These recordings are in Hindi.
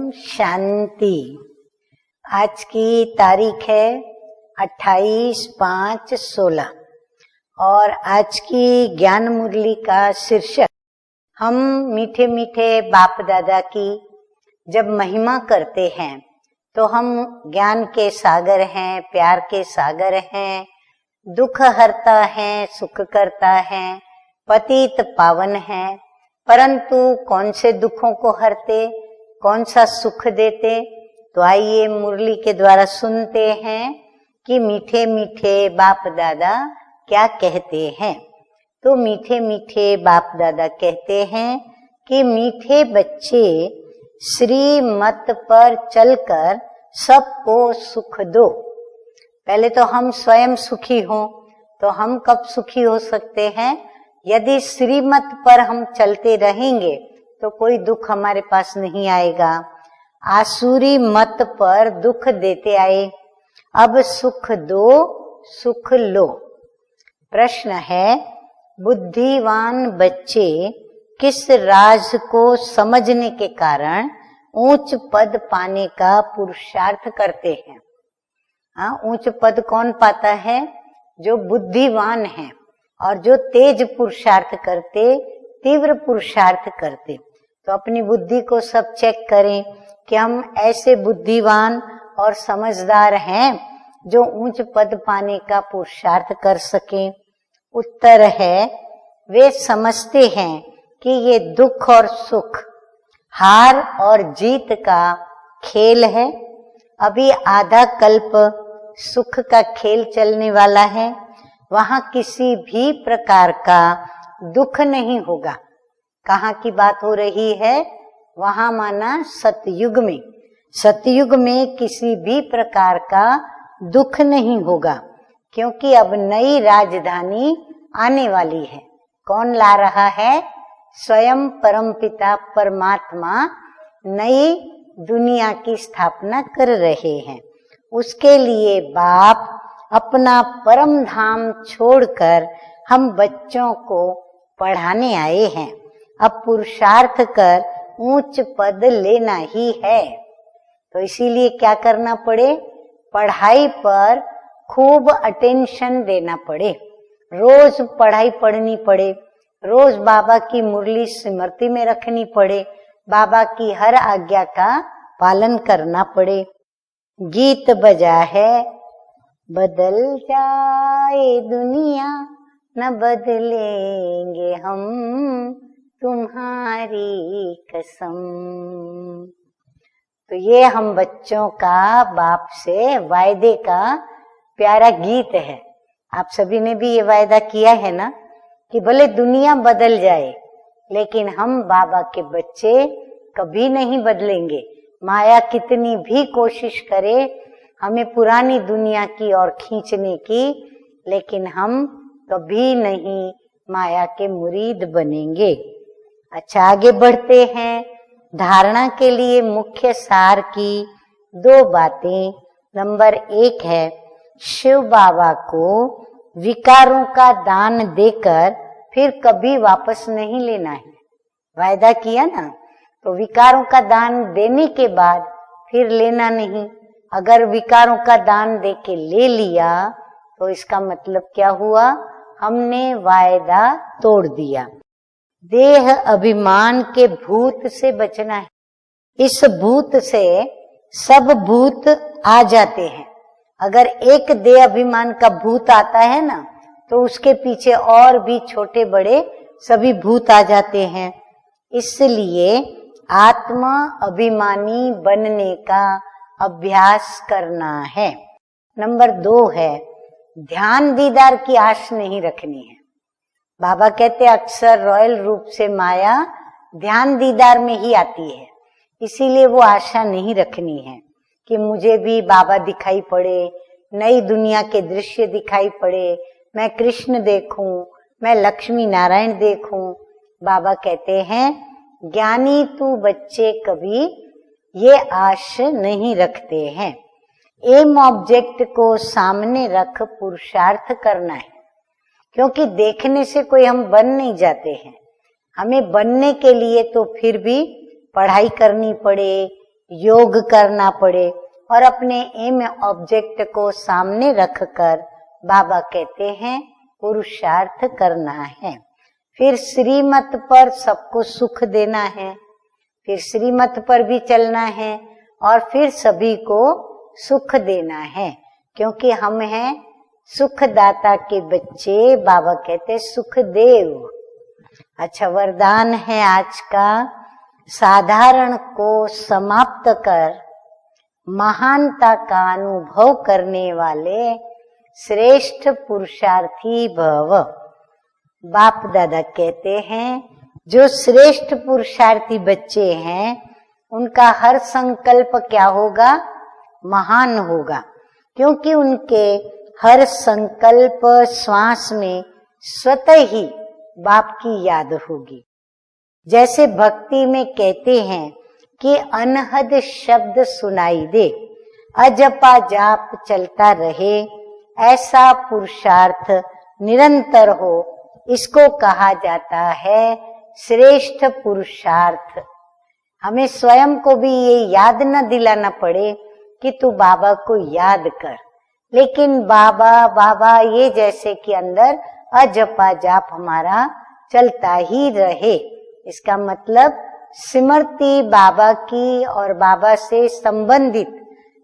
शांति। आज की तारीख है 28/5/16 और आज की ज्ञान मुरली का शीर्षक हम मीठे मीठे बाप दादा की जब महिमा करते हैं तो हम ज्ञान के सागर हैं, प्यार के सागर हैं, दुख हरता है, सुख करता है, पतित पावन है। परंतु कौन से दुखों को हरते, कौन सा सुख देते, तो आइए मुरली के द्वारा सुनते हैं कि मीठे मीठे बाप दादा क्या कहते हैं। तो मीठे मीठे बाप दादा कहते हैं कि मीठे बच्चे श्रीमत पर चलकर सबको सुख दो। पहले तो हम स्वयं सुखी हों, तो हम कब सुखी हो सकते हैं? यदि श्रीमत पर हम चलते रहेंगे तो कोई दुख हमारे पास नहीं आएगा। आसुरी मत पर दुख देते आए, अब सुख दो सुख लो। प्रश्न है, बुद्धिमान बच्चे किस राज को समझने के कारण ऊंच पद पाने का पुरुषार्थ करते हैं? ऊंच पद कौन पाता है? जो बुद्धिमान है और जो तेज पुरुषार्थ करते, तीव्र पुरुषार्थ करते। तो अपनी बुद्धि को सब चेक करें कि हम ऐसे बुद्धिमान और समझदार हैं जो ऊंच पद पाने का पुरुषार्थ कर सकें। उत्तर है, वे समझते हैं कि ये दुख और सुख, हार और जीत का खेल है। अभी आधा कल्प सुख का खेल चलने वाला है, वहां किसी भी प्रकार का दुख नहीं होगा। कहाँ की बात हो रही है? वहां माना सतयुग में। सतयुग में किसी भी प्रकार का दुख नहीं होगा, क्योंकि अब नई राजधानी आने वाली है। कौन ला रहा है? स्वयं परमपिता परमात्मा नई दुनिया की स्थापना कर रहे हैं। उसके लिए बाप अपना परम धाम छोड़कर हम बच्चों को पढ़ाने आए हैं। अब पुरुषार्थ कर ऊंच पद लेना ही है। तो इसीलिए क्या करना पड़े? पढ़ाई पर खूब अटेंशन देना पड़े, रोज पढ़ाई पढ़नी पड़े, रोज बाबा की मुरली स्मृति में रखनी पड़े, बाबा की हर आज्ञा का पालन करना पड़े। गीत बजा है, बदल जाए दुनिया न बदलेंगे हम, तुम्हारी कसम। तो ये हम बच्चों का बाप से वायदे का प्यारा गीत है। आप सभी ने भी ये वायदा किया है ना कि भले दुनिया बदल जाए लेकिन हम बाबा के बच्चे कभी नहीं बदलेंगे। माया कितनी भी कोशिश करे हमें पुरानी दुनिया की ओर खींचने की, लेकिन हम कभी नहीं माया के मुरीद बनेंगे। अच्छा, आगे बढ़ते हैं। धारणा के लिए मुख्य सार की 2 बातें। नंबर 1 है, शिव बाबा को विकारों का दान देकर फिर कभी वापस नहीं लेना है। वायदा किया ना, तो विकारों का दान देने के बाद फिर लेना नहीं। अगर विकारों का दान देके ले लिया तो इसका मतलब क्या हुआ? हमने वायदा तोड़ दिया। देह अभिमान के भूत से बचना है। इस भूत से सब भूत आ जाते हैं। अगर एक देह अभिमान का भूत आता है ना, तो उसके पीछे और भी छोटे बड़े सभी भूत आ जाते हैं। इसलिए आत्मा अभिमानी बनने का अभ्यास करना है। नंबर 2 है, ध्यान दीदार की आश नहीं रखनी है। बाबा कहते अक्सर रॉयल रूप से माया ध्यान दीदार में ही आती है, इसीलिए वो आशा नहीं रखनी है कि मुझे भी बाबा दिखाई पड़े, नई दुनिया के दृश्य दिखाई पड़े, मैं कृष्ण देखूं, मैं लक्ष्मी नारायण देखूं। बाबा कहते हैं ज्ञानी तू बच्चे कभी ये आश नहीं रखते हैं। एम ऑब्जेक्ट को सामने रख पुरुषार्थ करना है, क्योंकि देखने से कोई हम बन नहीं जाते हैं। हमें बनने के लिए तो फिर भी पढ़ाई करनी पड़े, योग करना पड़े और अपने एम ऑब्जेक्ट को सामने रखकर बाबा कहते हैं पुरुषार्थ करना है। फिर श्रीमत पर सबको सुख देना है, फिर श्रीमत पर भी चलना है और फिर सभी को सुख देना है, क्योंकि हम हैं सुखदाता के बच्चे। बाबा कहते सुखदेव। अच्छा, वरदान है आज का, साधारण को समाप्त कर महानता का अनुभव करने वाले श्रेष्ठ पुरुषार्थी भव। बाप दादा कहते हैं जो श्रेष्ठ पुरुषार्थी बच्चे हैं उनका हर संकल्प क्या होगा? महान होगा, क्योंकि उनके हर संकल्प श्वास में स्वतः ही बाप की याद होगी। जैसे भक्ति में कहते हैं कि अनहद शब्द सुनाई दे, अजपा जाप चलता रहे, ऐसा पुरुषार्थ निरंतर हो, इसको कहा जाता है श्रेष्ठ पुरुषार्थ। हमें स्वयं को भी ये याद न दिलाना पड़े कि तू बाबा को याद कर, लेकिन बाबा बाबा ये जैसे कि अंदर अजपा जाप हमारा चलता ही रहे। इसका मतलब स्मृति बाबा की और बाबा से संबंधित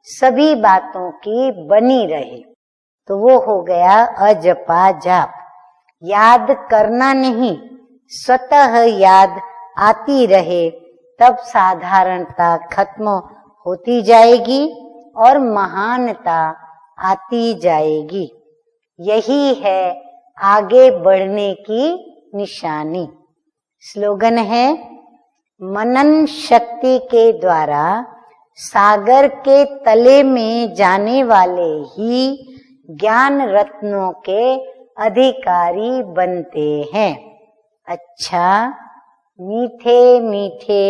सभी बातों की बनी रहे, तो वो हो गया अजपा जाप। याद करना नहीं, स्वतः याद आती रहे, तब साधारणता खत्म होती जाएगी और महानता आती जाएगी। यही है आगे बढ़ने की निशानी। स्लोगन है, मनन शक्ति के द्वारा सागर के तले में जाने वाले ही ज्ञान रत्नों के अधिकारी बनते हैं। अच्छा, मीठे मीठे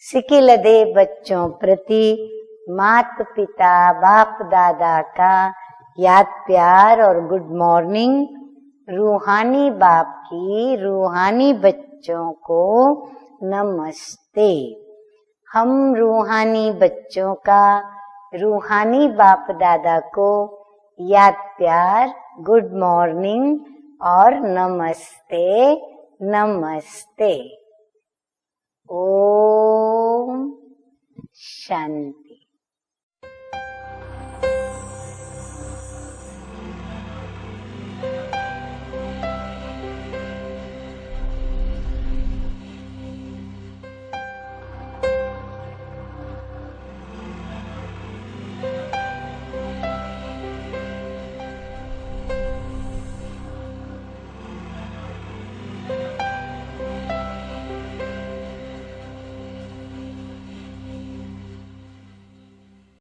सिकिलधे बच्चों प्रति मात पिता बाप दादा का याद प्यार और गुड मॉर्निंग। रूहानी बाप की रूहानी बच्चों को नमस्ते। हम रूहानी बच्चों का रूहानी बाप दादा को याद प्यार, गुड मॉर्निंग और नमस्ते नमस्ते। ओम शांति।